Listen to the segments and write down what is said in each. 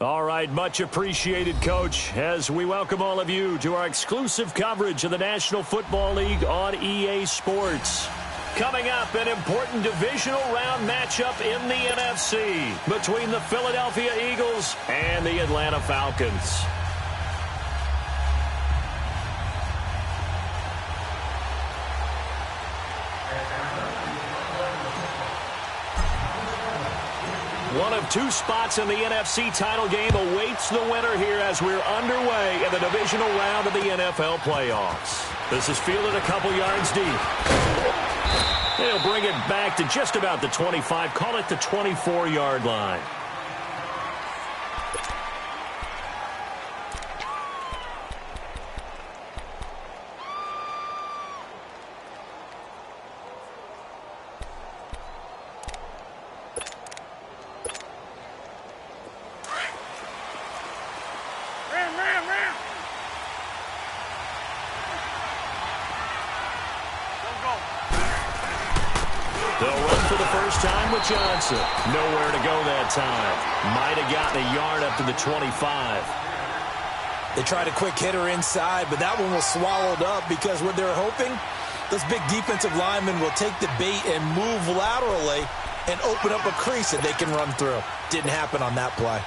All right, much appreciated, Coach, as we welcome all of you to our exclusive coverage of the National Football League on EA Sports. Coming up, an important divisional round matchup in the NFC between the Philadelphia Eagles and the Atlanta Falcons. One of two spots in the NFC title game awaits the winner here as we're underway in the divisional round of the NFL playoffs. This is fielded a couple yards deep. They'll bring it back to just about the 25, call it the 24-yard line. Johnson, nowhere to go that time. Might have gotten a yard up to the 25. They tried a quick hitter inside, but that one was swallowed up because what they're hoping, those big defensive linemen will take the bait and move laterally and open up a crease that they can run through. Didn't happen on that play.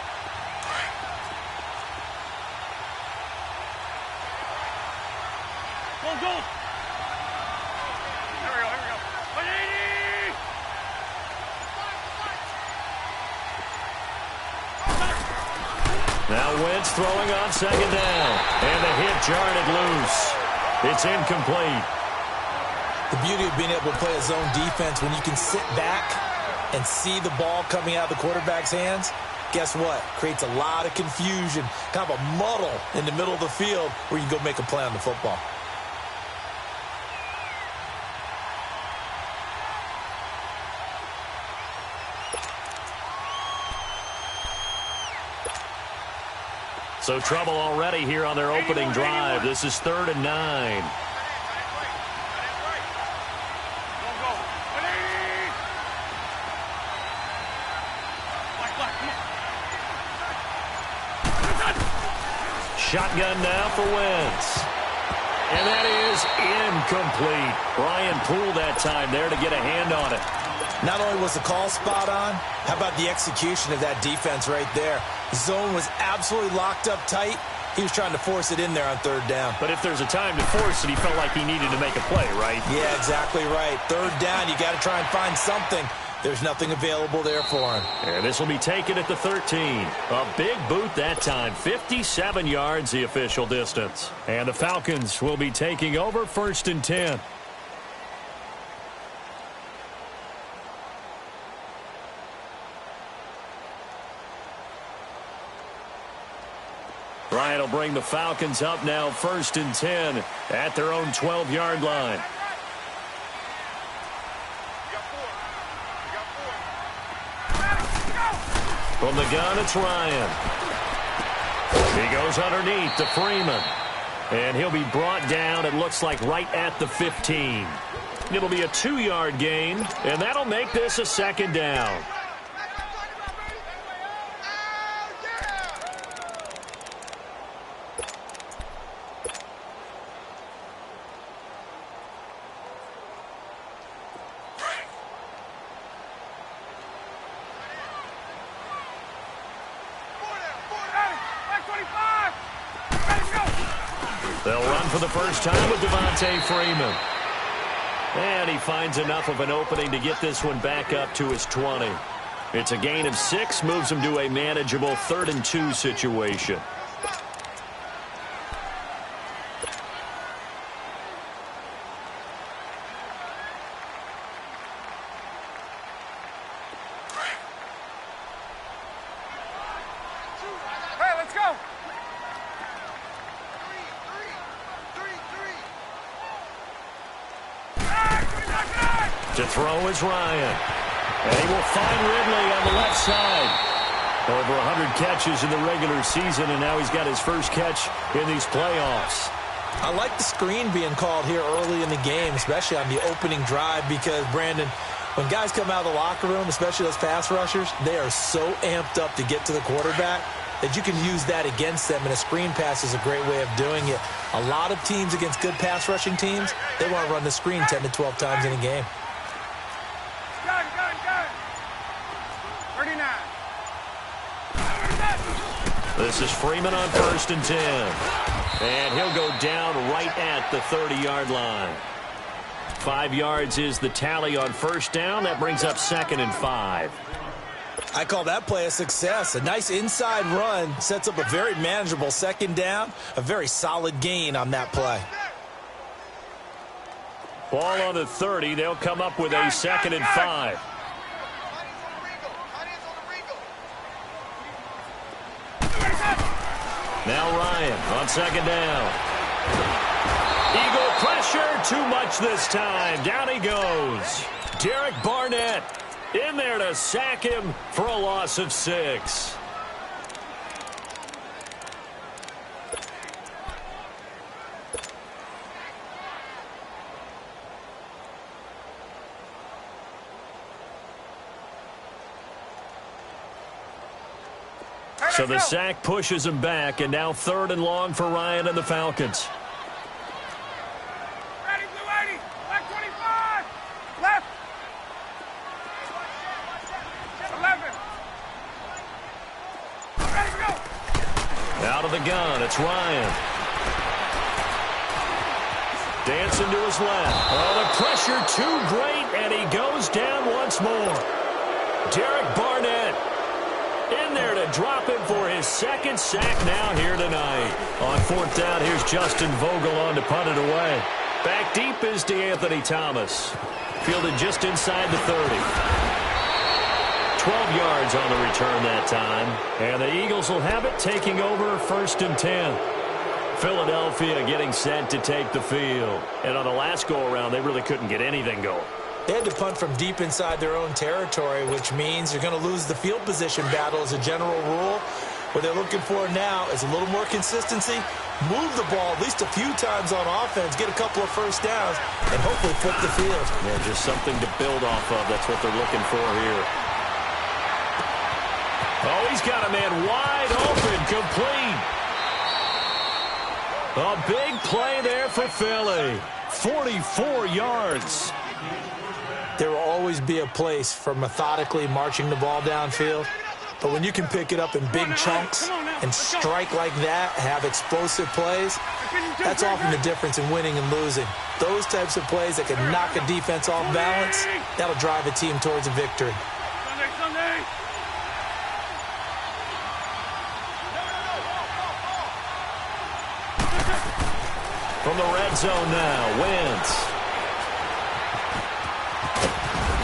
Throwing on second down, and the hit jarred it loose. It's incomplete. The beauty of being able to play a zone defense when you can sit back and see the ball coming out of the quarterback's hands, guess what? Creates a lot of confusion, kind of a muddle in the middle of the field where you can go make a play on the football. So trouble already here on their opening drive. This is 3rd and 9. Shotgun now for Wentz. And that is incomplete. Brian Poole that time there to get a hand on it. Not only was the call spot on, how about the execution of that defense right there? Zone was absolutely locked up tight. He was trying to force it in there on 3rd down. But if there's a time to force it, he felt like he needed to make a play, right? Yeah, exactly right. 3rd down, you got to try and find something. There's nothing available there for him. And this will be taken at the 13. A big boot that time. 57 yards the official distance. And the Falcons will be taking over 1st and 10. Bryant will bring the Falcons up now 1st and 10 at their own 12-yard line. From the gun, it's Ryan. He goes underneath to Freeman. And he'll be brought down, it looks like, right at the 15. It'll be a 2-yard gain, and that'll make this a 2nd down. They'll run for the first time with Devontae Freeman. And he finds enough of an opening to get this one back up to his 20. It's a gain of 6, moves him to a manageable 3rd and 2 situation. To throw is Ryan. And he will find Ridley on the left side. Over 100 catches in the regular season, and now he's got his first catch in these playoffs. I like the screen being called here early in the game, especially on the opening drive, because, Brandon, when guys come out of the locker room, especially those pass rushers, they are so amped up to get to the quarterback. that you can use that against them, and a screen pass is a great way of doing it. A lot of teams against good pass rushing teams, they want to run the screen 10 to 12 times in a game. Gun. 39. This is Freeman on 1st and 10. And he'll go down right at the 30-yard line. 5 yards is the tally on 1st down. That brings up 2nd and 5. I call that play a success. A nice inside run sets up a very manageable 2nd down. A very solid gain on that play. Ball on the 30. They'll come up with a 2nd and 5. Now Ryan on 2nd down. Eagle pressure, too much this time. Down he goes. Derek Barnett in there to sack him for a loss of 6. So the sack pushes him back, and now 3rd and long for Ryan and the Falcons. Ready, blue 80. Left 25. Left. 11. Ready to go. Out of the gun, it's Ryan. Dancing to his left. Oh, the pressure too great, and he goes down once more. Derek Barnett in there to drop him for his 2nd sack now here tonight. On 4th down, here's Justin Vogel on to punt it away. Back deep is DeAnthony Thomas. Fielded just inside the 30. 12 yards on the return that time. And the Eagles will have it, taking over 1st and 10. Philadelphia getting set to take the field. And on the last go-around, they really couldn't get anything going. They had to punt from deep inside their own territory, which means you're going to lose the field position battle as a general rule. What they're looking for now is a little more consistency, move the ball at least a few times on offense, get a couple of 1st downs, and hopefully flip the field. Yeah, just something to build off of. That's what they're looking for here. Oh, he's got a man wide open, complete. A big play there for Philly. 44 yards. There will always be a place for methodically marching the ball downfield. But when you can pick it up in big chunks and strike like that, have explosive plays, that's often the difference in winning and losing. Those types of plays that can knock a defense off balance, that'll drive a team towards a victory. Sunday. From the red zone now, Wentz.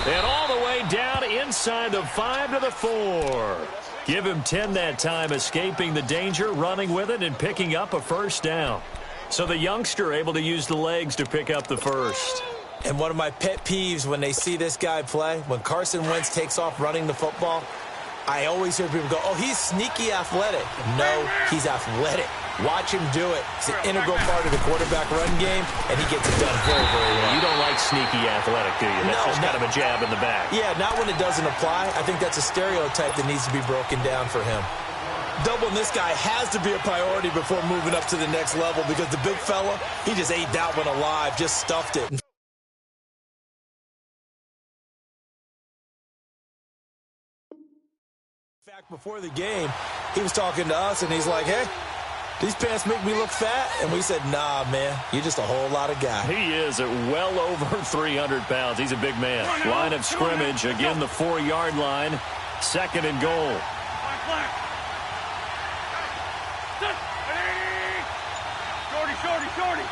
And all the way down inside the 5 to the 4. Give him 10 that time, escaping the danger, running with it, and picking up a 1st down. So the youngster able to use the legs to pick up the 1st. And one of my pet peeves when they see this guy play, when Carson Wentz takes off running the football, I always hear people go, oh, he's sneaky athletic. No, he's athletic. Watch him do it. It's an integral part of the quarterback run game, and he gets it done very, very well. You don't like sneaky athletic, do you? That's just kind of a jab in the back. Yeah, not when it doesn't apply. I think that's a stereotype that needs to be broken down for him. Doubling this guy has to be a priority before moving up to the next level because the big fella, he just ate that one alive, just stuffed it. In fact, before the game, he was talking to us, and he's like, hey, these pants make me look fat. And we said, nah, man, you're just a whole lot of guy. He is at well over 300 pounds. He's a big man. Line of scrimmage, again the 4-yard line. 2nd and goal. Shorty.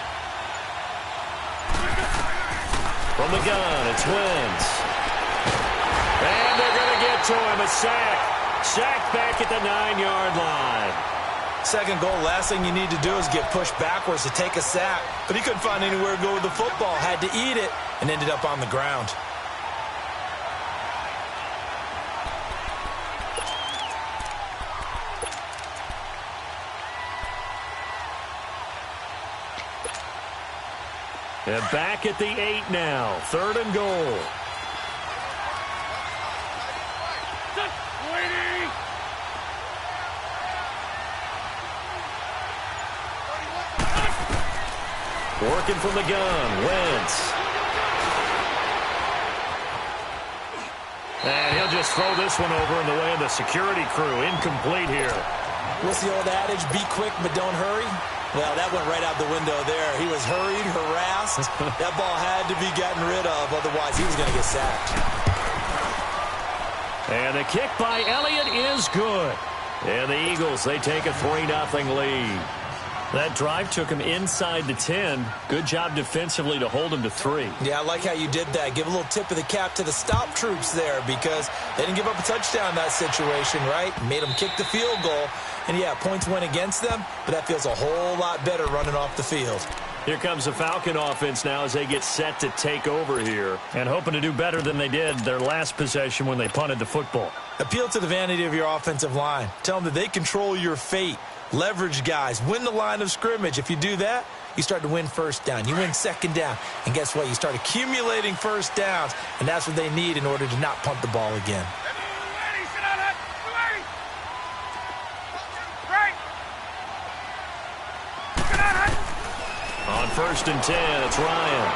From the gun, it's Wentz. And they're going to get to him. A sack. Sack back at the 9-yard line. 2nd goal, last thing you need to do is get pushed backwards to take a sack. But he couldn't find anywhere to go with the football. Had to eat it and ended up on the ground. And back at the 8 now. 3rd and goal. Working from the gun, Wentz. And he'll just throw this one over in the way of the security crew. Incomplete here. What's the old adage? Be quick, but don't hurry. Well, that went right out the window there. He was hurried, harassed. That ball had to be gotten rid of. Otherwise, he was going to get sacked. And the kick by Elliott is good. And the Eagles, they take a 3-0 lead. That drive took him inside the 10. Good job defensively to hold him to 3. Yeah, I like how you did that. Give a little tip of the cap to the stop troops there because they didn't give up a touchdown in that situation, right? Made them kick the field goal. And, yeah, points went against them, but that feels a whole lot better running off the field. Here comes the Falcon offense now as they get set to take over here and hoping to do better than they did their last possession when they punted the football. Appeal to the vanity of your offensive line. Tell them that they control your fate. Leverage guys. Win the line of scrimmage. If you do that, you start to win first down. You win second down. And guess what? You start accumulating first downs, and that's what they need in order to not punt the ball again. On 1st and 10, it's Ryan.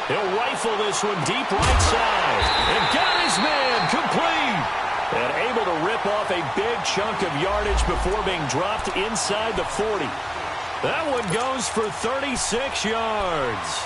He'll rifle this one deep right side. And got his man complete. And able to rip off a big chunk of yardage before being dropped inside the 40. That one goes for 36 yards.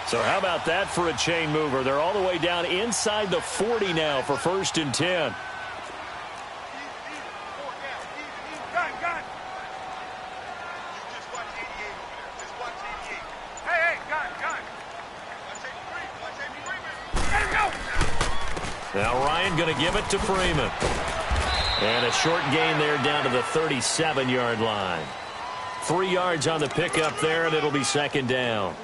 So how about that for a chain mover? They're all the way down inside the 40 now for 1st and 10. Now Ryan going to give it to Freeman. And a short gain there down to the 37-yard line. 3 yards on the pickup there, and it'll be 2nd down.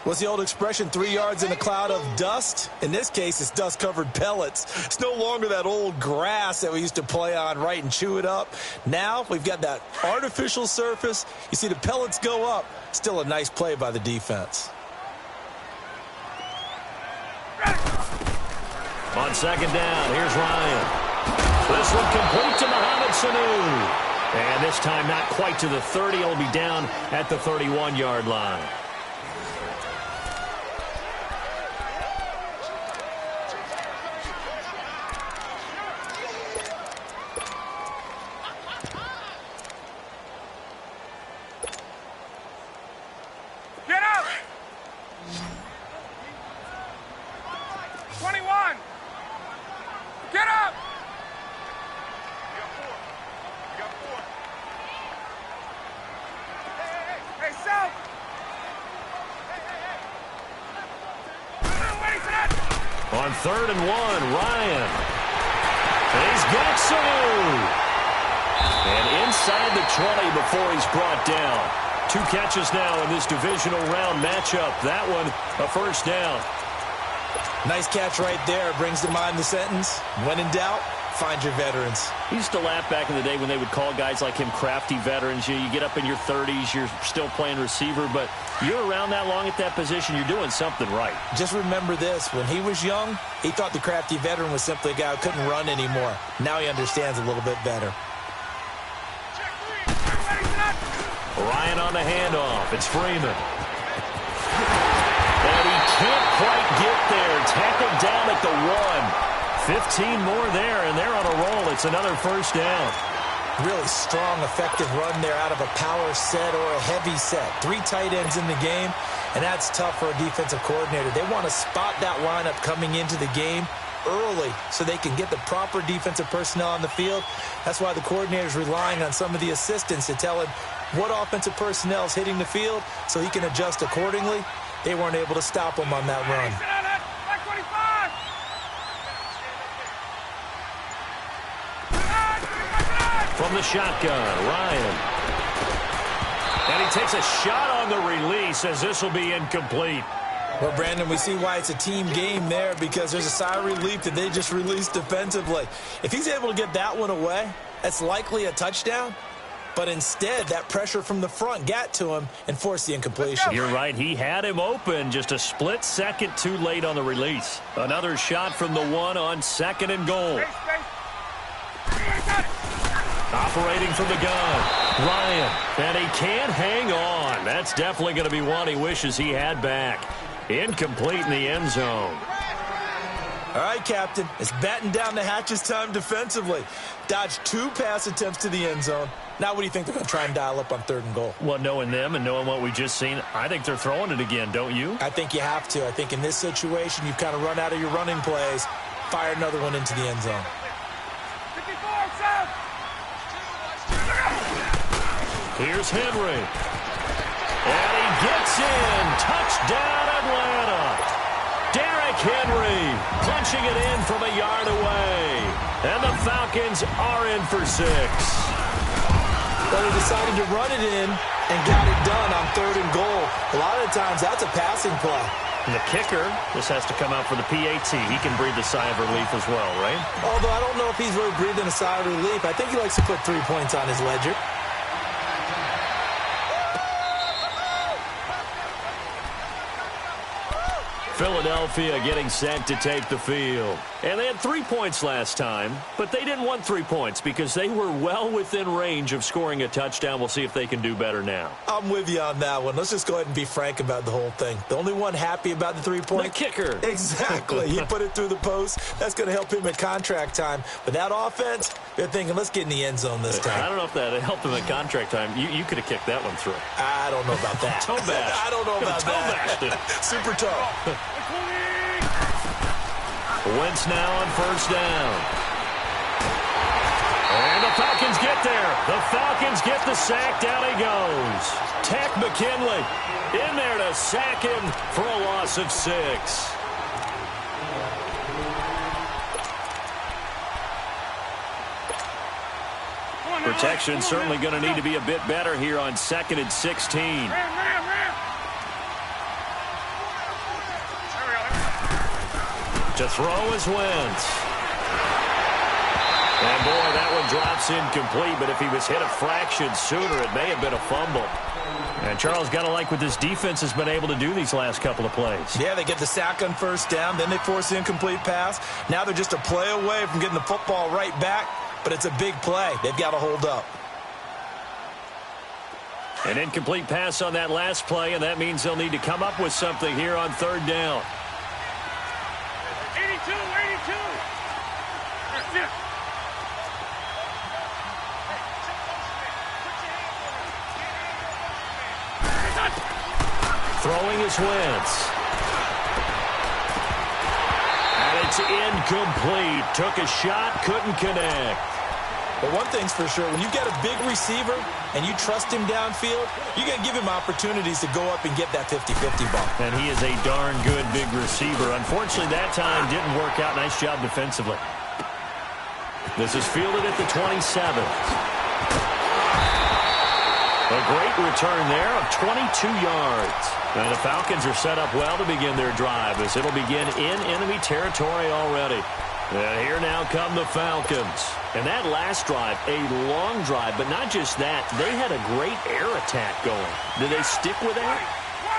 What's the old expression, 3 yards in a cloud of dust? In this case, it's dust-covered pellets. It's no longer that old grass that we used to play on, right, and chew it up. Now we've got that artificial surface. You see the pellets go up. Still a nice play by the defense. On 2nd down, here's Ryan. This one complete to Mohamed Sanu. And this time not quite to the 30. It'll be down at the 31-yard line. On 3rd and 1, Ryan. And he's got Sanu. And inside the 20 before he's brought down. 2 catches now in this divisional round matchup. That one, a 1st down. Nice catch right there. Brings to mind the sentence, when in doubt, find your veterans. He used to laugh back in the day when they would call guys like him crafty veterans. You get up in your 30s, you're still playing receiver, but you're around that long at that position, you're doing something right. Just remember this. When he was young, he thought the crafty veteran was simply a guy who couldn't run anymore. Now he understands a little bit better. Ryan on the handoff. It's Freeman. And he can't quite get there. Tackled down at the 1. 15 more there, and they're on a roll. It's another 1st down. Really strong, effective run there out of a power set or a heavy set. 3 tight ends in the game, and that's tough for a defensive coordinator. They want to spot that lineup coming into the game early so they can get the proper defensive personnel on the field. That's why the coordinator is relying on some of the assistants to tell him what offensive personnel is hitting the field so he can adjust accordingly. They weren't able to stop him on that run. From the shotgun, Ryan. And he takes a shot on the release as this will be incomplete. Well, Brandon, we see why it's a team game there because there's a sigh of relief that they just released defensively. If he's able to get that one away, that's likely a touchdown. but instead that pressure from the front got to him and forced the incompletion. You're right. He had him open, just a split second too late on the release. Another shot from the one on 2nd and goal. Operating from the gun, Ryan, and he can't hang on. That's definitely going to be one he wishes he had back. Incomplete in the end zone. All right, Captain, it's batten down the hatches time defensively. Dodged 2 pass attempts to the end zone. Now what do you think they're going to try and dial up on 3rd and goal? Well, knowing them and knowing what we just seen, I think they're throwing it again, don't you? I think you have to. I think in this situation, you've kind of run out of your running plays. Fire another one into the end zone. Here's Henry. And he gets in. Touchdown, Atlanta. Derrick Henry punching it in from a yard away. And the Falcons are in for 6. Well, they decided to run it in and got it done on 3rd and goal. A lot of the times, that's a passing play. And the kicker, this has to come out for the PAT. He can breathe a sigh of relief as well, right? Although I don't know if he's really breathing a sigh of relief. I think he likes to put 3 points on his ledger. Philadelphia getting set to take the field. And they had 3 points last time, but they didn't want 3 points because they were well within range of scoring a touchdown. We'll see if they can do better now. I'm with you on that one. Let's just go ahead and be frank about the whole thing. The only one happy about the 3 points? The kicker. Exactly. He put it through the post. That's going to help him at contract time. But that offense, they're thinking, let's get in the end zone this time. I don't know if that helped him at contract time. You could have kicked that one through. I don't know about that. Toe bash. I don't know about that. Super toe. Wentz now on 1st down. And the Falcons get there. The Falcons get the sack. Down he goes. Takk McKinley in there to sack him for a loss of 6. Protection certainly going to need to be a bit better here on 2nd and 16. To throw is Wentz. And boy, that one drops incomplete, but if he was hit a fraction sooner, it may have been a fumble. And Charles, got to like what this defense has been able to do these last couple of plays. Yeah, they get the sack on 1st down, then they force the incomplete pass. Now they're just a play away from getting the football right back, but it's a big play. They've got to hold up. An incomplete pass on that last play, and that means they'll need to come up with something here on 3rd down. 82. Throwing is Wentz. And it's incomplete. Took a shot, couldn't connect. But one thing's for sure, when you get a big receiver and you trust him downfield, you're going to give him opportunities to go up and get that 50-50 ball. And he is a darn good big receiver. Unfortunately, that time didn't work out. Nice job defensively. This is fielded at the 27. A great return there of 22 yards. And the Falcons are set up well to begin their drive as it'll begin in enemy territory already. And here now come the Falcons. And that last drive, a long drive, but not just that. They had a great air attack going. Did they stick with that?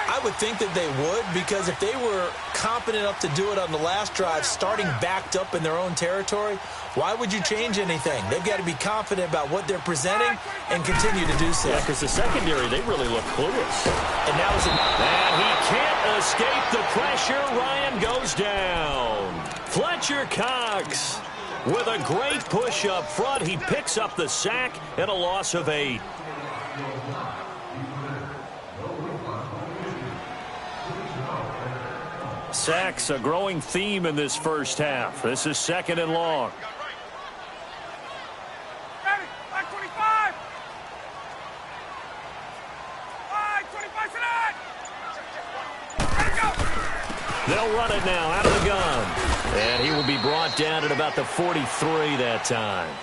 I would think that they would, because if they were competent enough to do it on the last drive, starting backed up in their own territory, why would you change anything? They've got to be confident about what they're presenting and continue to do so. Yeah, because the secondary, they really look clueless. And now is and he can't escape the pressure. Ryan goes down. Fletcher Cox with a great push up front. He picks up the sack and a loss of 8. Sacks, a growing theme in this first half. This is 2nd and long. Ready, 525. 525 tonight. Ready, go. They'll run it now out of the gun. And he will be brought down at about the 43 that time.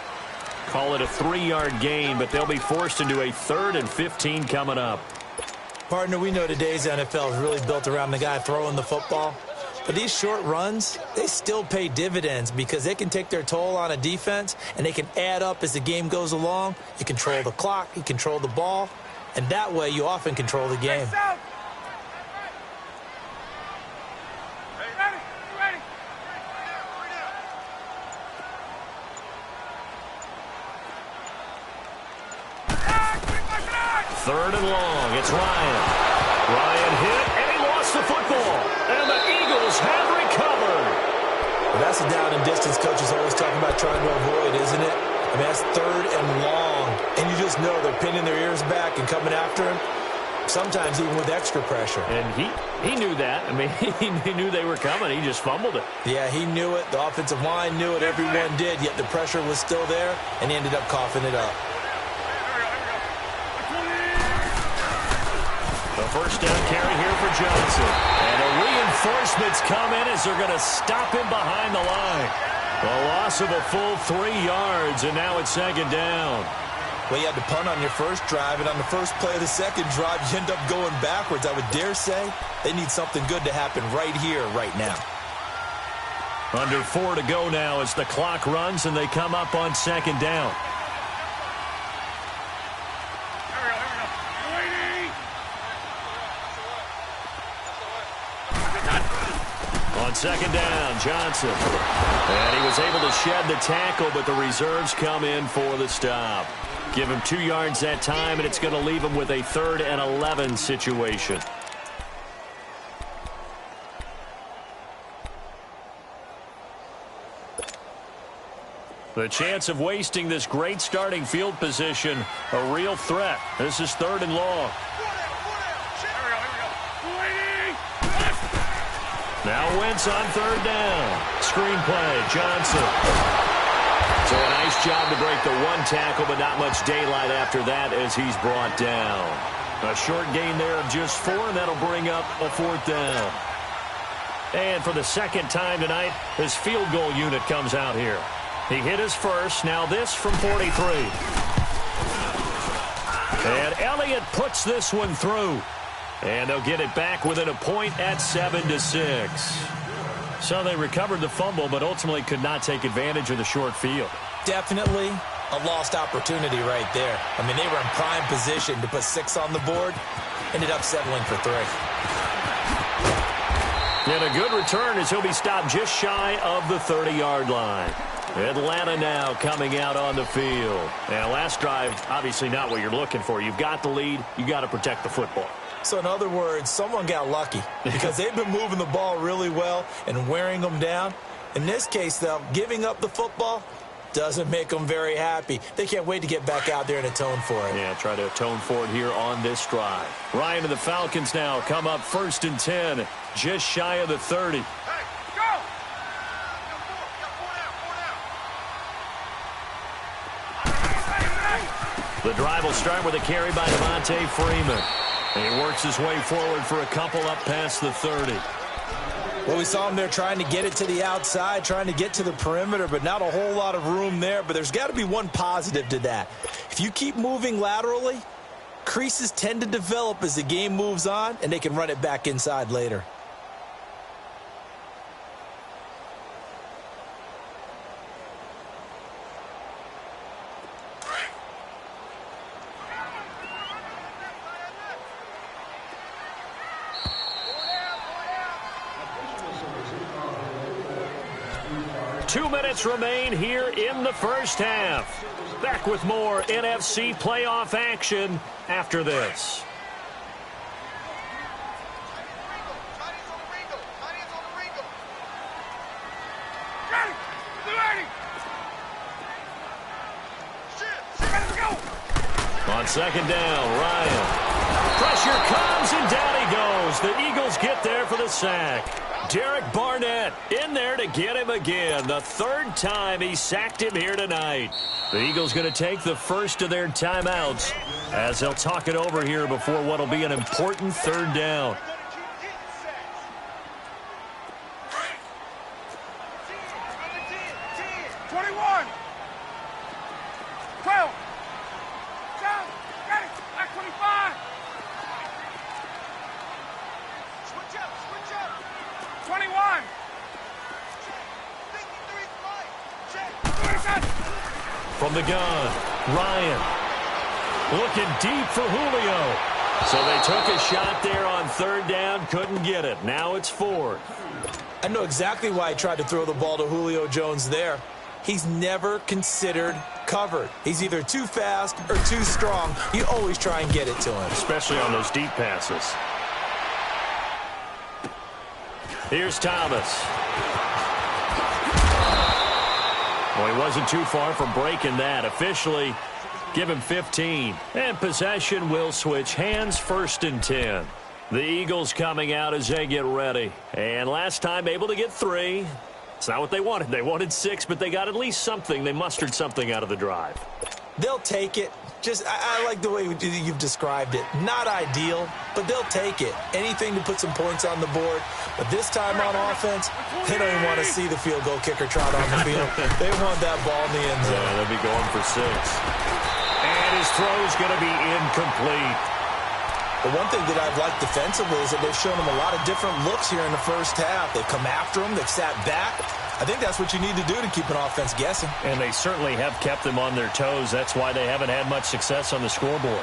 Call it a 3-yard gain, but they'll be forced into a 3rd and 15 coming up. Partner, we know today's NFL is really built around the guy throwing the football. But these short runs, they still pay dividends because they can take their toll on a defense, and they can add up as the game goes along. You control the clock, you control the ball, and that way you often control the game. Third and long. It's Ryan. Ryan hit, and he lost the football. And the Eagles have recovered. Well, that's a down and distance coach is always talking about trying to avoid, isn't it? I mean, that's third and long. And you just know they're pinning their ears back and coming after him, sometimes even with extra pressure. And he knew that. I mean, he knew they were coming. He just fumbled it. Yeah, he knew it. The offensive line knew it. Everyone did, yet the pressure was still there, and he ended up coughing it up. First down carry here for Johnson. And the reinforcements come in as they're going to stop him behind the line. A loss of a full 3 yards, and now it's second down. Well, you had to punt on your first drive, and on the first play of the second drive, you end up going backwards. I would dare say they need something good to happen right here, right now. Under 4 to go now as the clock runs, and they come up on second down. On second down, Johnson. And he was able to shed the tackle, but the reserves come in for the stop. Give him 2 yards that time, and it's going to leave him with a 3rd and 11 situation. The chance of wasting this great starting field position, a real threat. This is 3rd and long. Now Wentz on 3rd down. Screen play, Johnson. So a nice job to break the 1 tackle, but not much daylight after that as he's brought down. A short gain there of just 4, and that'll bring up a 4th down. And for the second time tonight, his field goal unit comes out here. He hit his first, now this from 43. And Elliott puts this one through. And they'll get it back within a point at 7-6. So they recovered the fumble, but ultimately could not take advantage of the short field. Definitely a lost opportunity right there. I mean, they were in prime position to put 6 on the board. Ended up settling for 3. And a good return as he'll be stopped just shy of the 30-yard line. Atlanta now coming out on the field. And last drive, obviously not what you're looking for. You've got the lead. You've got to protect the football. So in other words, someone got lucky because they've been moving the ball really well and wearing them down. In this case, though, giving up the football doesn't make them very happy. They can't wait to get back out there and atone for it. Yeah, try to atone for it here on this drive. Ryan and the Falcons now come up 1st and 10, just shy of the 30. The drive will start with a carry by Devontae Freeman. And he works his way forward for a couple up past the 30. Well, we saw him there trying to get it to the outside, trying to get to the perimeter, but not a whole lot of room there. But there's got to be one positive to that. If you keep moving laterally, creases tend to develop as the game moves on, and they can run it back inside later. Remain here in the first half. Back with more NFC playoff action after this. On second down, Ryan. Pressure comes and down he goes. The Eagles get there for the sack. Derek Barnett in there to get him again. The 3rd time he sacked him here tonight. The Eagles going to take the first of their timeouts as they'll talk it over here before what will be an important 3rd down. Switch up. 21. the gun. Ryan looking deep for Julio. So they took a shot there on third down, couldn't get it. Now it's fourth. I know exactly why I tried to throw the ball to Julio Jones there. He's never considered covered. He's either too fast or too strong. You always try and get it to him. Especially on those deep passes. Here's Thomas. Well, he wasn't too far from breaking that. Officially, give him 15. And possession will switch hands, 1st and 10. The Eagles coming out as they get ready. And last time able to get 3. It's not what they wanted. They wanted 6, but they got at least something. They mustered something out of the drive. They'll take it. I like the way you've described it. Not ideal, but they'll take it. Anything to put some points on the board. But this time on offense, they don't even want to see the field goal kicker trot on the field. They want that ball in the end zone. Yeah, they'll be going for 6. And his throw's going to be incomplete. The one thing that I've liked defensively is that they've shown him a lot of different looks here in the first half. They've come after him. They've sat back. I think that's what you need to do to keep an offense guessing. And they certainly have kept them on their toes. That's why they haven't had much success on the scoreboard.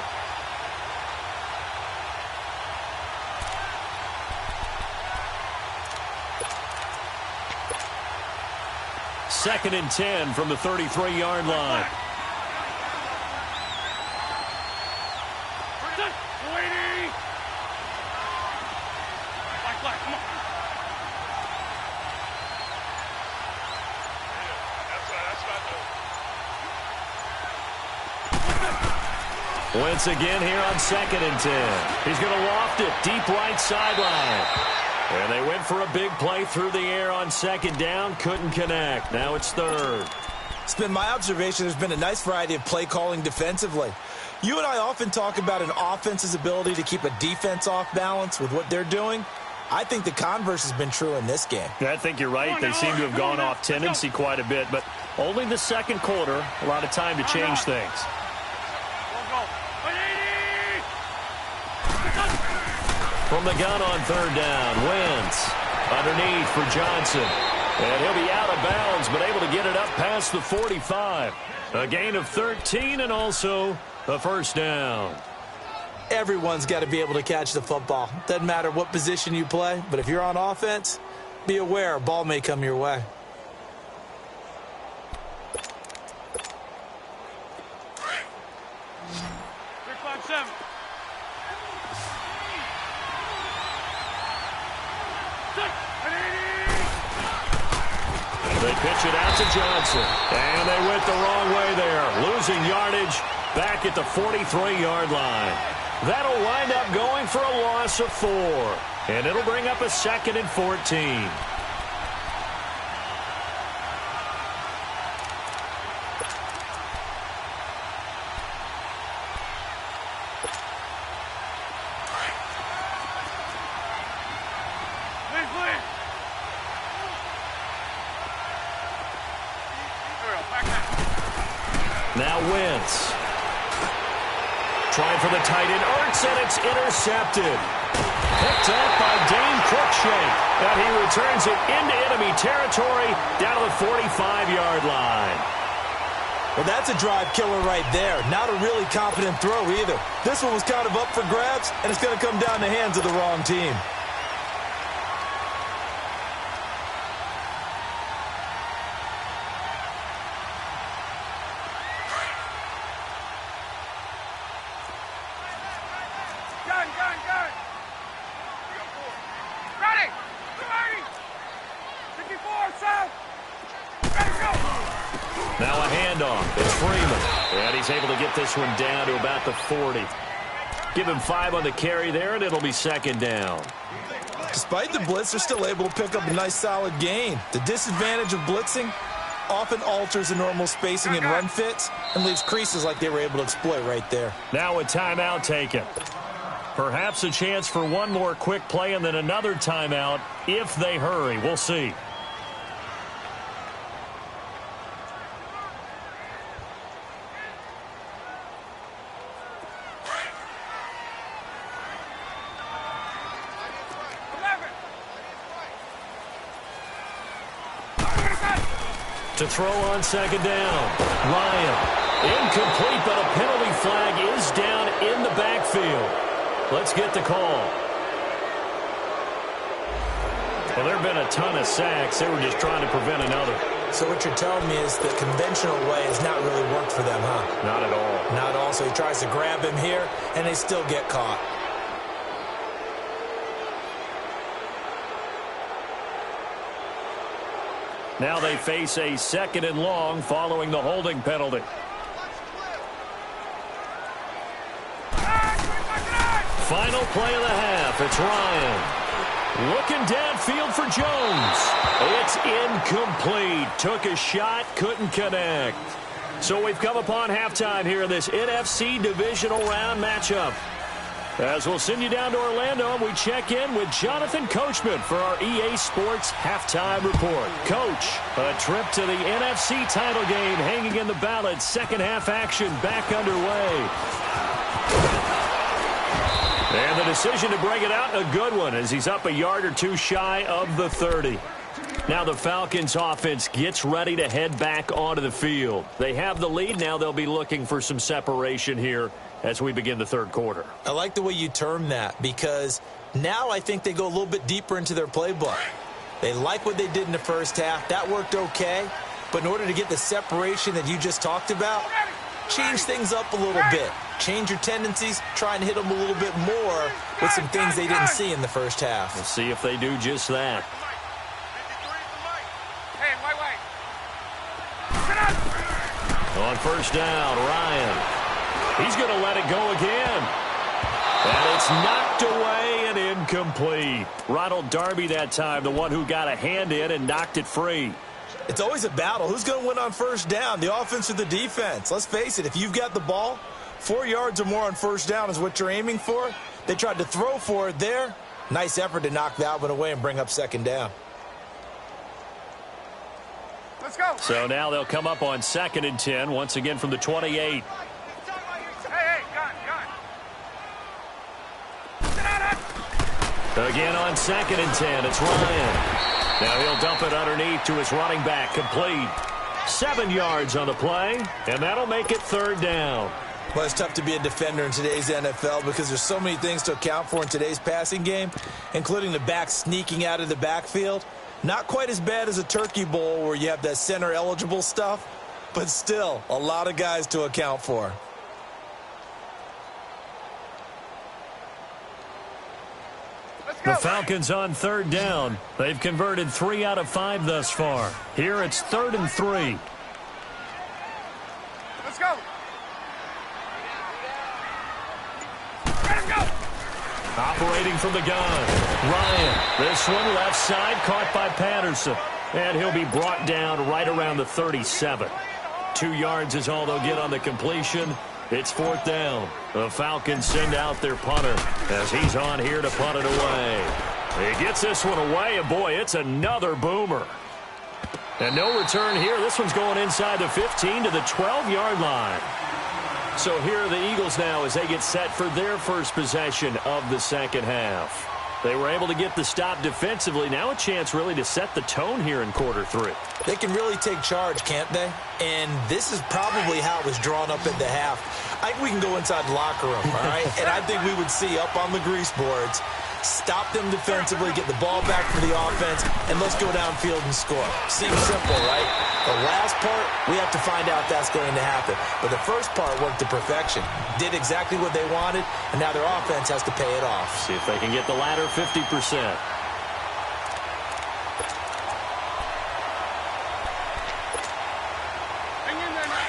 Second and 10 from the 33-yard line. Wentz again here on 2nd and 10. He's going to loft it deep right sideline. And they went for a big play through the air on 2nd down. Couldn't connect. Now it's 3rd. It's been my observation there's been a nice variety of play calling defensively. You and I often talk about an offense's ability to keep a defense off balance with what they're doing. I think the converse has been true in this game. I think you're right. They seem to have gone off tendency quite a bit, but only the second quarter, a lot of time to change things. From the gun on 3rd down, Wentz underneath for Johnson. And he'll be out of bounds, but able to get it up past the 45. A gain of 13 and also a 1st down. Everyone's got to be able to catch the football. Doesn't matter what position you play, but if you're on offense, be aware a ball may come your way. They pitch it out to Johnson. And they went the wrong way there. Losing yardage back at the 43-yard line. That'll wind up going for a loss of 4. And it'll bring up a 2nd and 14. Now Wentz. Trying for the tight end. Ertz, and it's intercepted. Picked up by Dane Cruikshank. And he returns it into enemy territory down to the 45-yard line. Well, that's a drive killer right there. Not a really confident throw either. This one was kind of up for grabs, and it's going to come down the hands of the wrong team. Now a handoff. It's Freeman. And he's able to get this one down to about the 40. Give him 5 on the carry there, and it'll be 2nd down. Despite the blitz, they're still able to pick up a nice solid gain. The disadvantage of blitzing often alters the normal spacing and run fits and leaves creases like they were able to exploit right there. Now a timeout taken. Perhaps a chance for one more quick play and then another timeout if they hurry. We'll see. To throw on 2nd down, Ryan. Incomplete, but a penalty flag is down in the backfield. Let's get the call. Well, there have been a ton of sacks. They were just trying to prevent another. So what you're telling me is the conventional way has not really worked for them, huh? Not at all. Not at all. So he tries to grab him here, and they still get caught. Now they face a 2nd and long following the holding penalty. Final play of the half. It's Ryan. Looking downfield for Jones. It's incomplete. Took a shot, couldn't connect. So we've come upon halftime here in this NFC divisional round matchup. As we'll send you down to Orlando, and we check in with Jonathan Coachman for our EA Sports Halftime Report. Coach, a trip to the NFC title game hanging in the balance. Second half action back underway. And the decision to break it out, a good one, as he's up a yard or two shy of the 30. Now the Falcons offense gets ready to head back onto the field. They have the lead. Now they'll be looking for some separation here as we begin the third quarter. I like the way you term that, because now I think they go a little bit deeper into their playbook. They like what they did in the first half. That worked okay. But in order to get the separation that you just talked about, change things up a little bit. Change your tendencies, try and hit them a little bit more with some things they didn't see in the first half. We'll see if they do just that. On first down, Ryan. He's going to let it go again. And it's knocked away and incomplete. Ronald Darby that time, the one who got a hand in and knocked it free. It's always a battle. Who's going to win on first down, the offense or the defense? Let's face it, if you've got the ball, 4 yards or more on first down is what you're aiming for. They tried to throw for it there. Nice effort to knock that one away and bring up second down. Let's go. So now they'll come up on 2nd and 10, once again from the 28. Hey, gun. Again on 2nd and 10, it's Ryan. Now he'll dump it underneath to his running back, complete. 7 yards on the play, and that'll make it third down. Well, it's tough to be a defender in today's NFL because there's so many things to account for in today's passing game, including the back sneaking out of the backfield. Not quite as bad as a turkey bowl where you have that center-eligible stuff, but still a lot of guys to account for. The Falcons on third down. They've converted 3 out of 5 thus far. Here it's 3rd and 3. Let's go. Let him go. Operating from the gun. Ryan, this one left side, caught by Patterson. And he'll be brought down right around the 37. 2 yards is all they'll get on the completion. It's 4th down. The Falcons send out their punter as he's on here to punt it away. He gets this one away, and boy, it's another boomer. And no return here. This one's going inside the 15 to the 12-yard line. So here are the Eagles now as they get set for their first possession of the second half. They were able to get the stop defensively. Now a chance really to set the tone here in quarter 3. They can really take charge, can't they? And this is probably how it was drawn up at the half. I think we can go inside the locker room, all right? And I think we would see up on the grease boards, stop them defensively, get the ball back for the offense, and let's go downfield and score. Seems simple, right? The last part, we have to find out if that's going to happen. But the first part worked to perfection. Did exactly what they wanted, and now their offense has to pay it off. See if they can get the latter 50%. Hang in there now.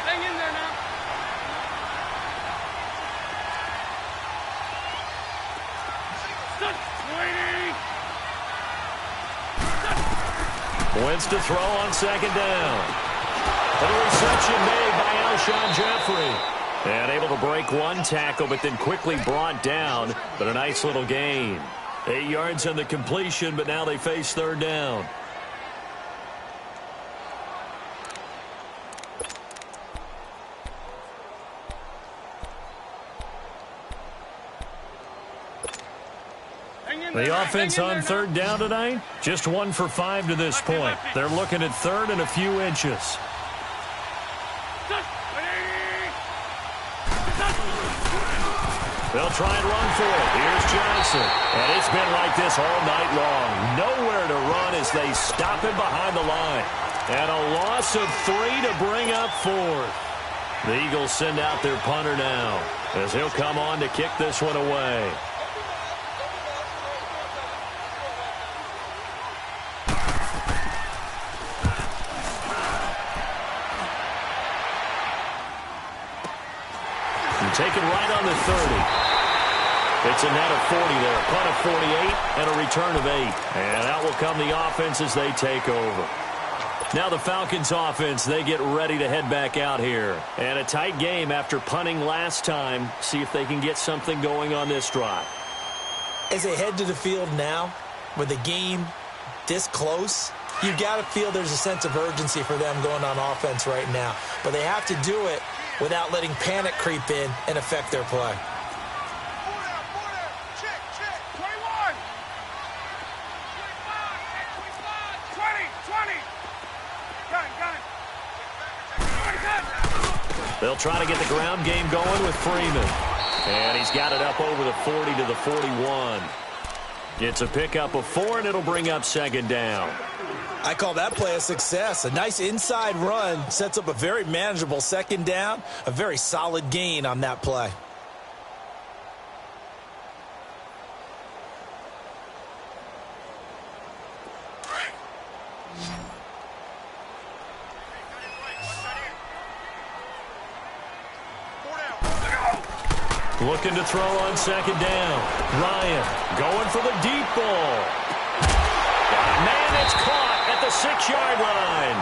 Wentz to throw on second down. And a reception made by Alshon Jeffrey. And able to break one tackle, but then quickly brought down. But a nice little gain. 8 yards on the completion, but now they face third down. The offense on third down tonight, just 1 for 5 to this point. They're looking at third and a few inches. They'll try and run for it. Here's Johnson. And it's been like this all night long. Nowhere to run as they stop him behind the line. And a loss of 3 to bring up 4. The Eagles send out their punter now as he'll come on to kick this one away. Taken right on the 30. It's a net of 40 there. Punt of 48 and a return of 8. And out will come the offense as they take over. Now the Falcons offense, they get ready to head back out here. And a tight game after punting last time. See if they can get something going on this drive. As they head to the field now, with the game this close, you got to feel there's a sense of urgency for them going on offense right now. But they have to do it without letting panic creep in and affect their play. Check. 21. 20. Got it. They'll try to get the ground game going with Freeman. And he's got it up over the 40 to the 41. It's a pickup of 4, and it'll bring up second down. I call that play a success. A nice inside run sets up a very manageable second down. A very solid gain on that play. Looking to throw on second down. Ryan going for the deep ball. Man, it's caught at the 6-yard line.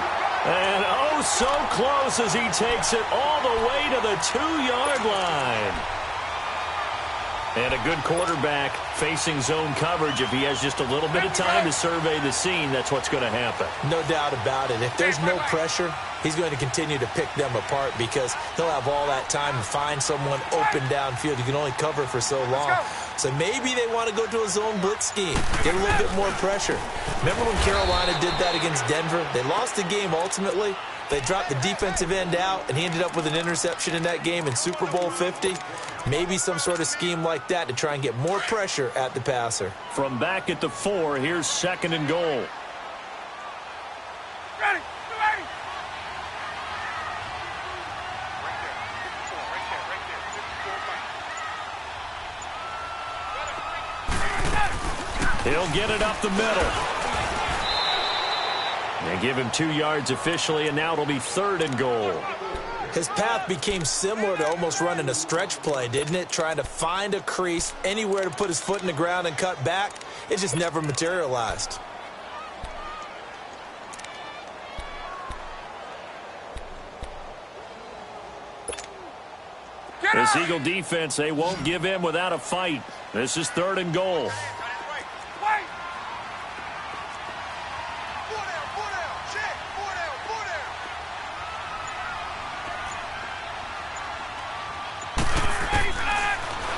And oh, so close as he takes it all the way to the 2-yard line. And a good quarterback facing zone coverage. If he has just a little bit of time to survey the scene, that's what's going to happen. No doubt about it. If there's no pressure, he's going to continue to pick them apart because he'll have all that time to find someone open downfield. You can only cover for so long. So maybe they want to go to a zone blitz scheme, get a little bit more pressure. Remember when Carolina did that against Denver? They lost the game ultimately. They dropped the defensive end out, and he ended up with an interception in that game in Super Bowl 50. Maybe some sort of scheme like that to try and get more pressure at the passer. From back at the 4, here's second and goal. Ready. He'll get it up the middle. They give him 2 yards officially, and now it'll be third and goal. His path became similar to almost running a stretch play, didn't it? Trying to find a crease, anywhere to put his foot in the ground and cut back. It just never materialized. This Eagle defense, they won't give in without a fight. This is third and goal.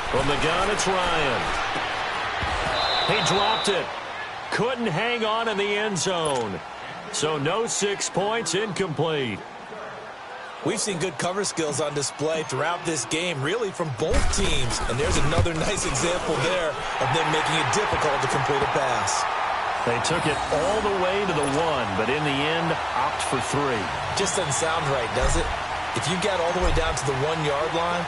From the gun, it's Ryan. He dropped it. Couldn't hang on in the end zone. So no 6 points, incomplete. We've seen good cover skills on display throughout this game, really from both teams. And there's another nice example there of them making it difficult to complete a pass. They took it all the way to the 1, but in the end, opt for 3. Just doesn't sound right, does it? If you got all the way down to the 1-yard line,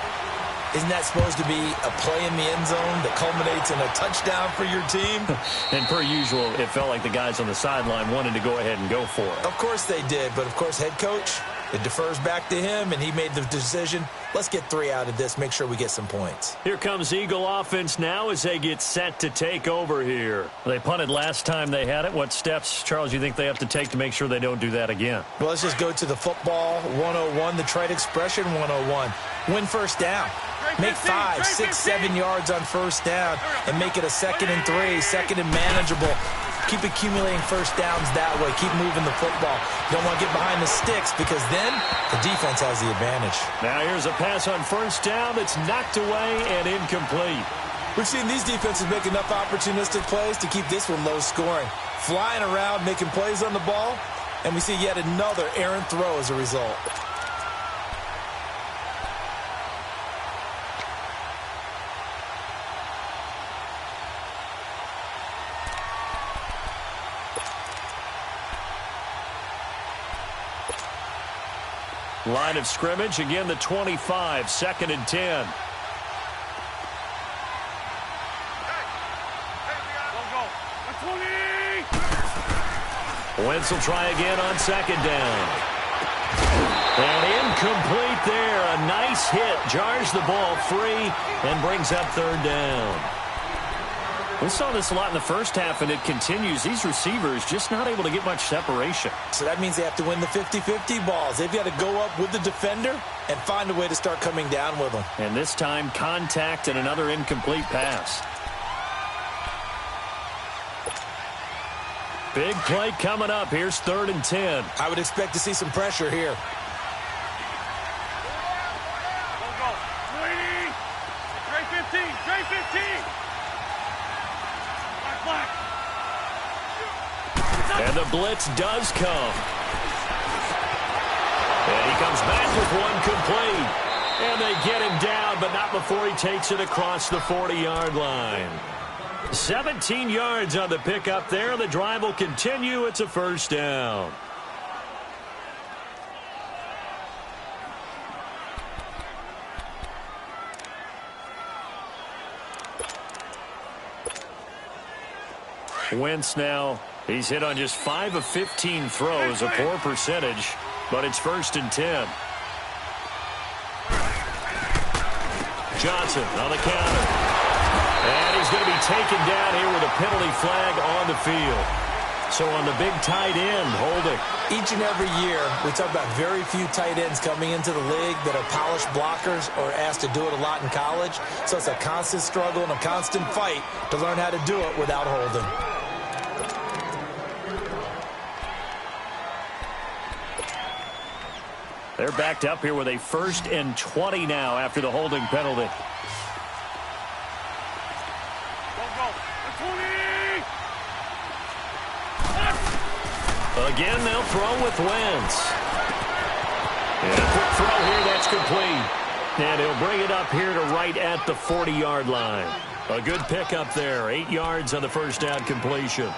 isn't that supposed to be a play in the end zone that culminates in a touchdown for your team? And per usual, it felt like the guys on the sideline wanted to go ahead and go for it. Of course they did, but of course head coach, it defers back to him, and he made the decision, let's get 3 out of this, make sure we get some points. Here comes Eagle offense now as they get set to take over here. They punted last time they had it. What steps, Charles, you think they have to take to make sure they don't do that again? Well, let's just go to the football 101, the trade expression 101. Win first down. Make 5, 6, 7 yards on first down and make it a 2nd and 3, second and manageable. Keep accumulating first downs that way. Keep moving the football. You don't want to get behind the sticks because then the defense has the advantage. Now here's a pass on first down that's knocked away and incomplete. We've seen these defenses make enough opportunistic plays to keep this one low scoring. Flying around, making plays on the ball, and we see yet another errant throw as a result. Line of scrimmage, again the 25, 2nd and 10. Wentz will try again on 2nd down. And incomplete there. A nice hit. Jars the ball free and brings up 3rd down. We saw this a lot in the first half, and it continues. These receivers just not able to get much separation. So that means they have to win the 50-50 balls. They've got to go up with the defender and find a way to start coming down with them. And this time, contact and another incomplete pass. Big play coming up. Here's 3rd and 10. I would expect to see some pressure here. And the blitz does come. And he comes back with one complete. And they get him down, but not before he takes it across the 40-yard line. 17 yards on the pickup there. The drive will continue. It's a 1st down. Wentz now. He's hit on just 5 of 15 throws, a poor percentage, but it's 1st and 10. Johnson on the counter. And he's going to be taken down here with a penalty flag on the field. So on the big tight end, holding. Each and every year, we talk about very few tight ends coming into the league that are polished blockers or asked to do it a lot in college. So it's a constant struggle and a constant fight to learn how to do it without holding. They're backed up here with a 1st and 20 now after the holding penalty. Again, they'll throw with Wentz. And a quick throw here, that's complete. And he'll bring it up here to right at the 40-yard line. A good pickup there, 8 yards on the 1st down completion.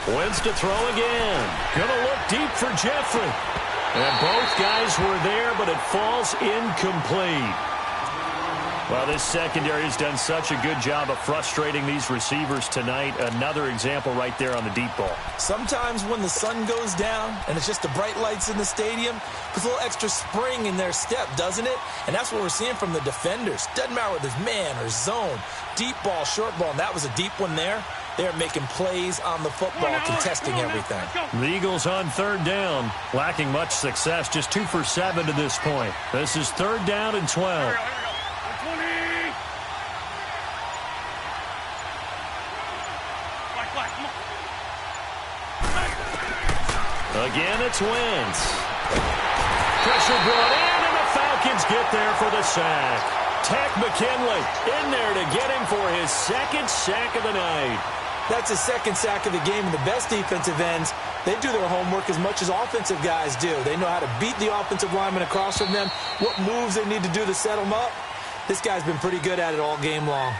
Wentz to throw again. Gonna look deep for Jeffrey. And both guys were there, but it falls incomplete. Well, this secondary has done such a good job of frustrating these receivers tonight. Another example right there on the deep ball. Sometimes when the sun goes down and it's just the bright lights in the stadium, puts a little extra spring in their step, doesn't it? And that's what we're seeing from the defenders. Doesn't matter whether it's man or zone. Deep ball, short ball, and that was a deep one there. They're making plays on the football, contesting everything. The Eagles on 3rd down, lacking much success, just 2 for 7 to this point. This is 3rd down and 12. Again, it's Wentz. Pressure brought in, and the Falcons get there for the sack. Takk McKinley in there to get him for his 2nd sack of the night. That's his 2nd sack of the game, and the best defensive ends, they do their homework as much as offensive guys do. They know how to beat the offensive lineman across from them, what moves they need to do to set them up. This guy's been pretty good at it all game long.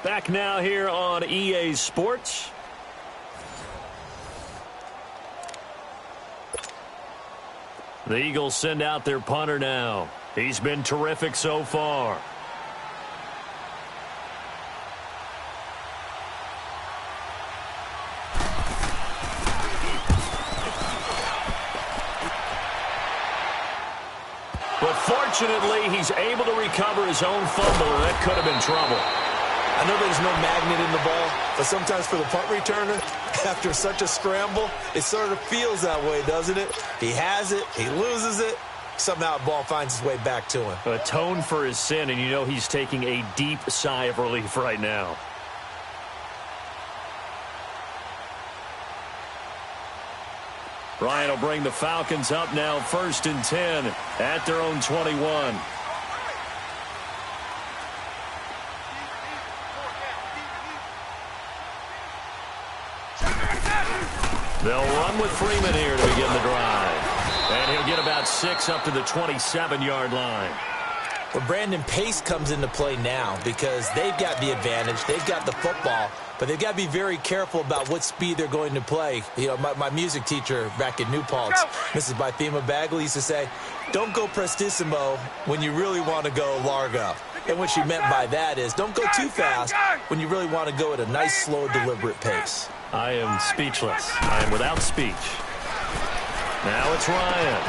Back now here on EA Sports. The Eagles send out their punter now. He's been terrific so far. But fortunately, he's able to recover his own fumble, and that could have been trouble. I know there's no magnet in the ball, but sometimes for the punt returner, after such a scramble, it sort of feels that way, doesn't it? He has it, he loses it, somehow the ball finds its way back to him. Atone for his sin, and you know he's taking a deep sigh of relief right now. Ryan will bring the Falcons up now 1st and 10 at their own 21. They'll run with Freeman here to begin the drive. And he'll get about 6 up to the 27-yard line. Well, Brandon, pace comes into play now because they've got the advantage. They've got the football, but they've got to be very careful about what speed they're going to play. You know, my music teacher back in New Paltz, Mrs. Bythema Bagley, used to say, don't go prestissimo when you really want to go largo. And what she meant by that is don't go too fast when you really want to go at a nice, slow, deliberate pace. I am speechless. I am without speech. Now it's Ryan.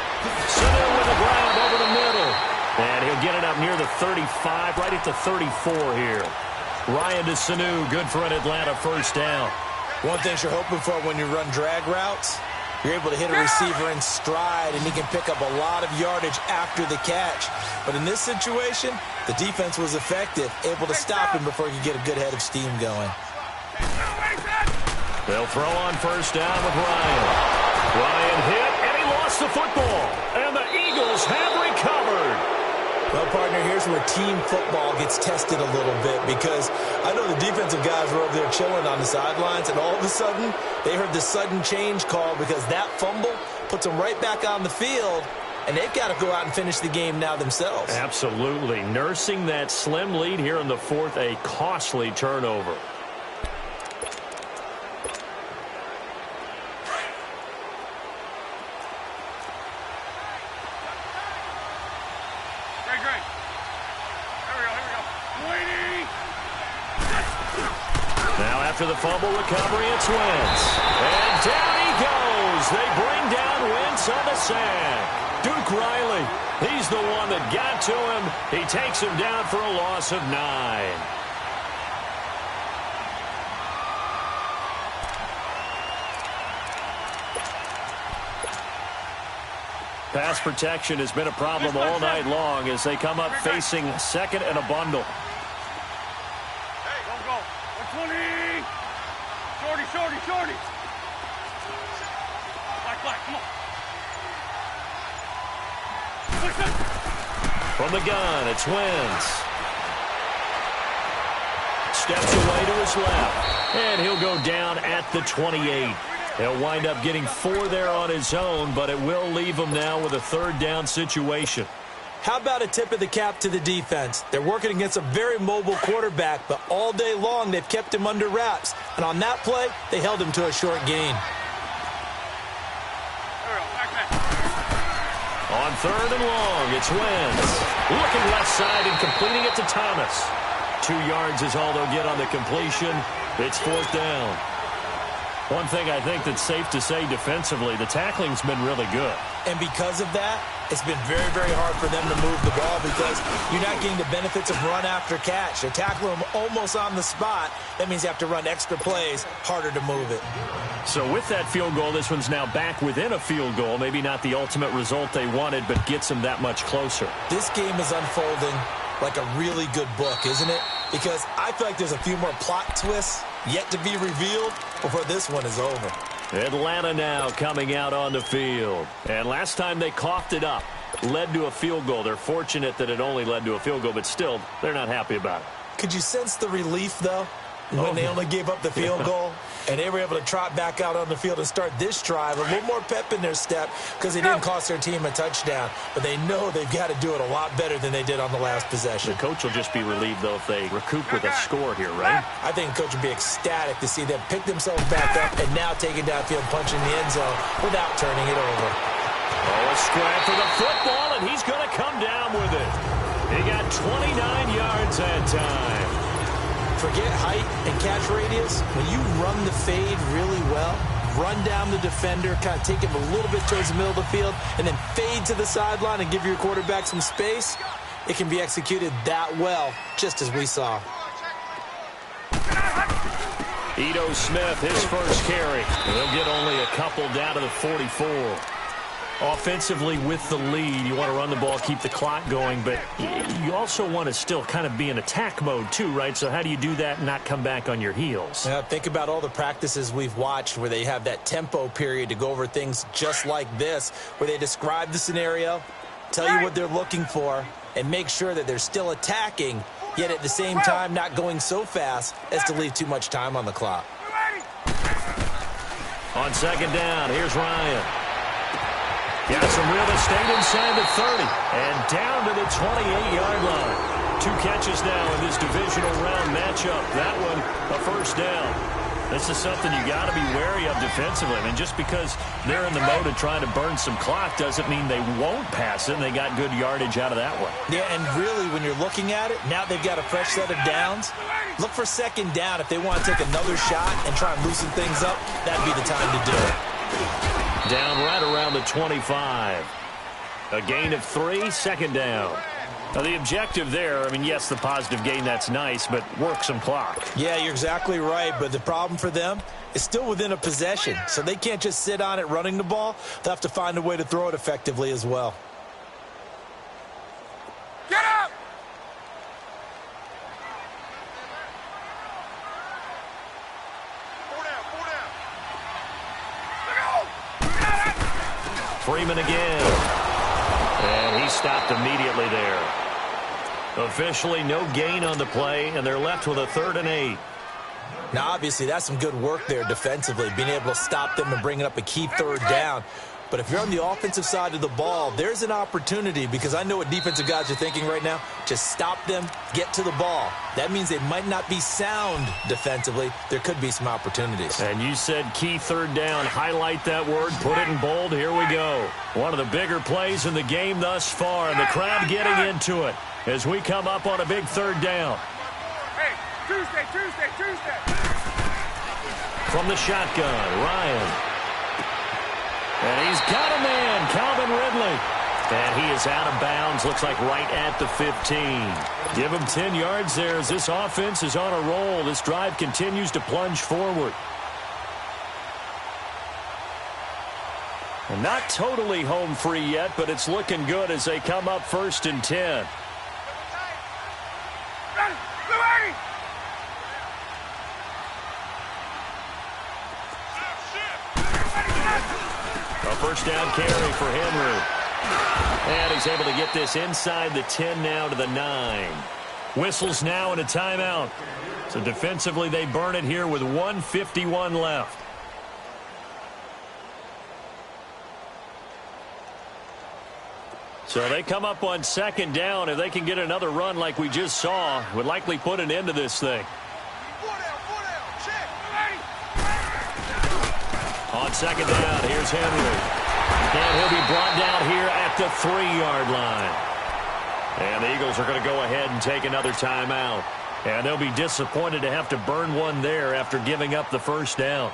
Sanu with the grab over the middle. And he'll get it up near the 35, right at the 34 here. Ryan to Sanu, good for an Atlanta first down. One thing you're hoping for when you run drag routes, you're able to hit a receiver in stride, and he can pick up a lot of yardage after the catch. But in this situation, the defense was effective, able to stop him before he could get a good head of steam going. They'll throw on first down with Ryan. Ryan hit, and he lost the football. And the Eagles have recovered. Well, partner, here's where team football gets tested a little bit because I know the defensive guys were over there chilling on the sidelines, and all of a sudden, they heard the sudden change call because that fumble puts them right back on the field, and they've got to go out and finish the game now themselves. Absolutely. Nursing that slim lead here in the fourth, a costly turnover. After the fumble recovery, it's Wentz. And down he goes. They bring down Wentz on the sack. Duke Riley, he's the one that got to him. He takes him down for a loss of 9. Pass protection has been a problem all night long as they come up facing second and a bundle. Shorty. Black, come on. From the gun, it's Wentz. Steps away to his left. And he'll go down at the 28. He'll wind up getting 4 there on his own, but it will leave him now with a 3rd down situation. How about a tip of the cap to the defense? They're working against a very mobile quarterback, but all day long they've kept him under wraps. And on that play, they held him to a short gain. On 3rd and long, it's Wentz. Looking left side and completing it to Thomas. 2 yards is all they'll get on the completion. It's 4th down. One thing I think that's safe to say defensively, the tackling's been really good. And because of that, it's been very, very hard for them to move the ball because you're not getting the benefits of run after catch. They tackle them almost on the spot. That means you have to run extra plays, harder to move it. So with that field goal, this one's now back within a field goal. Maybe not the ultimate result they wanted, but gets them that much closer. This game is unfolding like a really good book, isn't it? Because I feel like there's a few more plot twists yet to be revealed before this one is over. Atlanta now coming out on the field. And last time they coughed it up, led to a field goal. They're fortunate that it only led to a field goal, but still, they're not happy about it. Could you sense the relief, though, when they only gave up the field goal? And they were able to trot back out on the field and start this drive. A little more pep in their step because they didn't cost their team a touchdown. But they know they've got to do it a lot better than they did on the last possession. The coach will just be relieved, though, if they recoup with a score here, right? I think the coach would be ecstatic to see them pick themselves back up and now take it downfield, punching the end zone without turning it over. Oh, a scrap for the football, and he's going to come down with it. He got 29 yards that time. Forget height and catch radius. When you run the fade really well, run down the defender, kind of take him a little bit towards the middle of the field, and then fade to the sideline and give your quarterback some space, it can be executed that well, just as we saw. Ito Smith, his first carry. He'll get only a couple down to the 44. Offensively with the lead, you want to run the ball, keep the clock going, but you also want to still kind of be in attack mode too, right? So how do you do that and not come back on your heels? Yeah, think about all the practices we've watched where they have that tempo period to go over things just like this, where they describe the scenario, tell you what they're looking for, and make sure that they're still attacking, yet at the same time not going so fast as to leave too much time on the clock. On second down, here's Ryan. Got some real estate inside the 30 and down to the 28-yard line. 2 catches now in this divisional round matchup. That one, a first down. This is something you got to be wary of defensively. I mean, just because they're in the mode of trying to burn some clock doesn't mean they won't pass it, and they got good yardage out of that one. Yeah, and really, when you're looking at it, now they've got a fresh set of downs. Look for second down if they want to take another shot and try and loosen things up. That'd be the time to do it. Down right around the 25. A gain of 3, second down. Now, the objective there, I mean, yes, the positive gain, that's nice, but work some clock. Yeah, you're exactly right, but the problem for them is still within a possession, so they can't just sit on it running the ball. They'll have to find a way to throw it effectively as well. Get up! Freeman again. And he stopped immediately there. Officially no gain on the play, and they're left with a 3rd and 8. Now, obviously, that's some good work there defensively, being able to stop them and bringing up a key 3rd down. But if you're on the offensive side of the ball, there's an opportunity, because I know what defensive guys are thinking right now. Just stop them, get to the ball. That means they might not be sound defensively. There could be some opportunities. And you said key 3rd down. Highlight that word. Put it in bold. Here we go. One of the bigger plays in the game thus far, and the crowd getting into it as we come up on a big 3rd down. Hey, Tuesday. From the shotgun, Ryan. And he's got a man, Calvin Ridley. And he is out of bounds, looks like right at the 15. Give him 10 yards there as this offense is on a roll. This drive continues to plunge forward. And not totally home free yet, but it's looking good as they come up 1st and 10. A first down carry for Henry. And he's able to get this inside the 10 now to the 9. Whistles now and a timeout. So defensively they burn it here with 1:51 left. So they come up on second down. If they can get another run like we just saw, would likely put an end to this thing. On second down, here's Henry. And he'll be brought down here at the 3-yard line. And the Eagles are going to go ahead and take another timeout. And they'll be disappointed to have to burn one there after giving up the first down.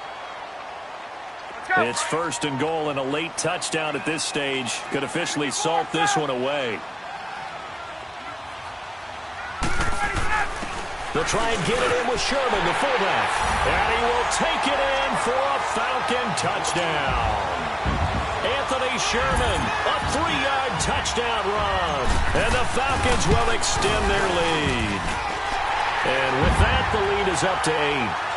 It's 1st and goal, and a late touchdown at this stage could officially salt this one away. They'll try and get it in with Sherman, the fullback. And he will take it in for a Falcon touchdown. Anthony Sherman, a 3-yard touchdown run. And the Falcons will extend their lead. And with that, the lead is up to 8.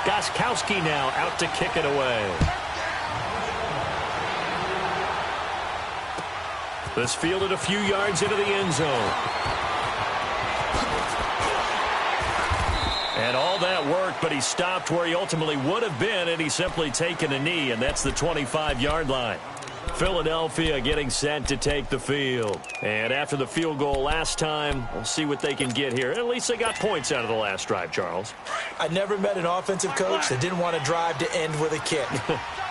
Gostkowski now out to kick it away. This fielded a few yards into the end zone. And all that worked, but he stopped where he ultimately would have been, and he's simply taken a knee, and that's the 25-yard line. Philadelphia getting set to take the field. And after the field goal last time, we'll see what they can get here. At least they got points out of the last drive, Charles. I never met an offensive coach that didn't want to drive to end with a kick.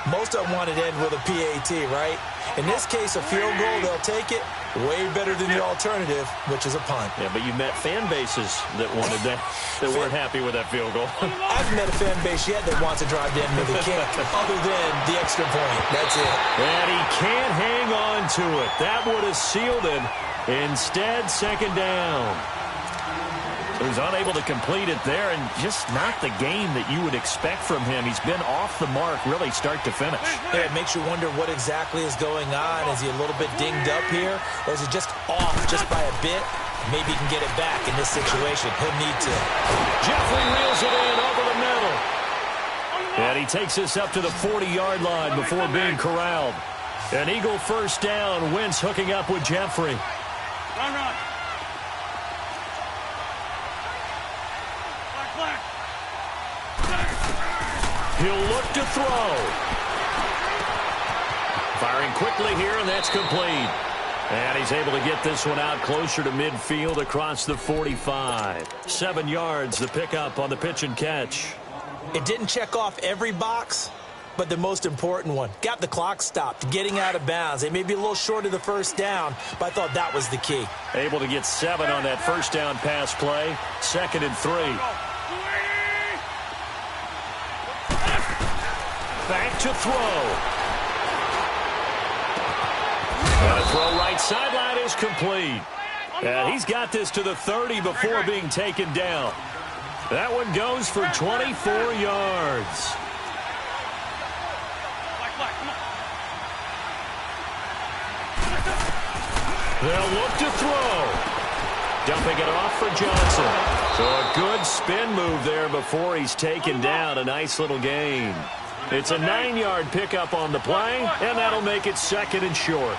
Most of them wanted to end with a PAT, right? In this case, a field goal, they'll take it. Way better than the alternative, which is a punt. Yeah, but you met fan bases that wanted that, that weren't happy with that field goal. I haven't met a fan base yet that wants to drive to end with a kick, other than the extra point. That's it. And he can't hang on to it. That would have sealed it. Instead, second down. Who's unable to complete it there, and just not the game that you would expect from him. He's been off the mark really start to finish. Yeah, it makes you wonder what exactly is going on. Is he a little bit dinged up here, or is it just off just by a bit? Maybe he can get it back in this situation. He'll need to. Jeffrey reels it in over the middle. And he takes this up to the 40-yard line before being corralled. An Eagle first down. Wentz hooking up with Jeffrey. Run. He'll look to throw. Firing quickly here, and that's complete. And he's able to get this one out closer to midfield across the 45. 7 yards, the pickup on the pitch and catch. It didn't check off every box, but the most important one. Got the clock stopped, getting out of bounds. They may be a little short of the first down, but I thought that was the key. Able to get 7 on that first down pass play. 2nd and 3. Back to throw. And a throw right sideline is complete. And he's got this to the 30 before being taken down. That one goes for 24 yards. They'll look to throw. Dumping it off for Johnson. So a good spin move there before he's taken down. A nice little gain. It's a 9-yard pickup on the play, and that'll make it 2nd and short.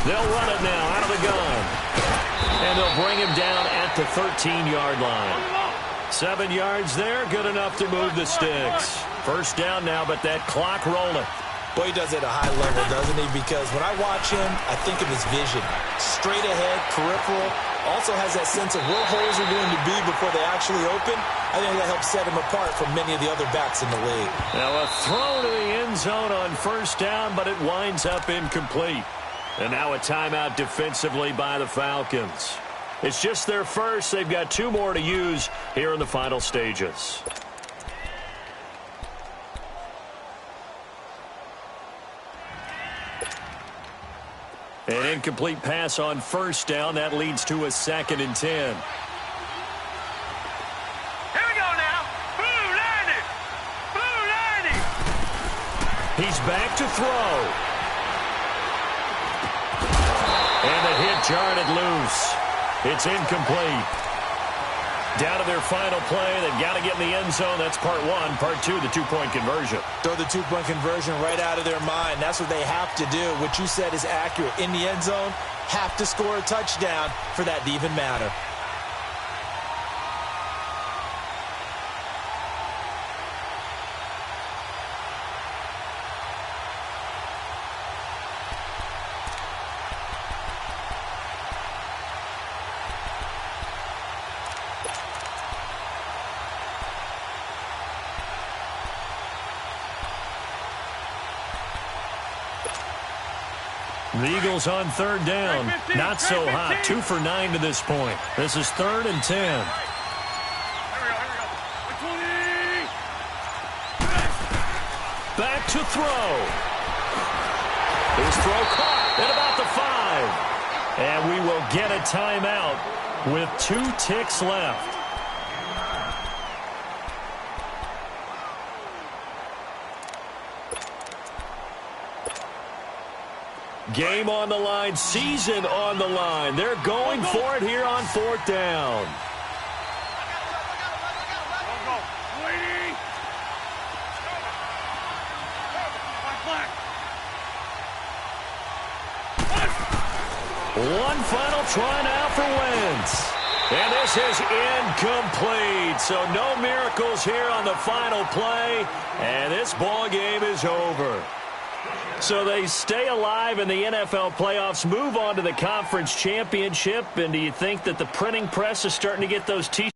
They'll run it now out of the gun. And they'll bring him down at the 13-yard line. 7 yards there, good enough to move the sticks. First down now, but that clock rolling. Boy, he does it at a high level, doesn't he? Because when I watch him, I think of his vision. Straight ahead, peripheral. Also has that sense of where holes are going to be before they actually open. I think that helps set him apart from many of the other backs in the league. Now a throw to the end zone on first down, but it winds up incomplete. And now a timeout defensively by the Falcons. It's just their first. They've got 2 more to use here in the final stages. An incomplete pass on first down. That leads to a 2nd and 10. Here we go now. Blue landing. Blue landing. He's back to throw. And the hit jarred it loose. It's incomplete. Down to their final play. They've got to get in the end zone. That's part 1. Part 2, the 2-point conversion. Throw the 2-point conversion right out of their mind. That's what they have to do. What you said is accurate. In the end zone, have to score a touchdown for that to even matter. The Eagles on 3rd down. Not so hot. 2 for 9 to this point. This is 3rd and 10. Here we go. Back to throw. His throw caught at about the 5. And we will get a timeout with 2 ticks left. Game on the line, season on the line. They're going for it here on 4th down. One final try now for Wentz. And this is incomplete. So no miracles here on the final play. And this ball game is over. So they stay alive in the NFL playoffs, move on to the conference championship. And do you think that the printing press is starting to get those T-shirts?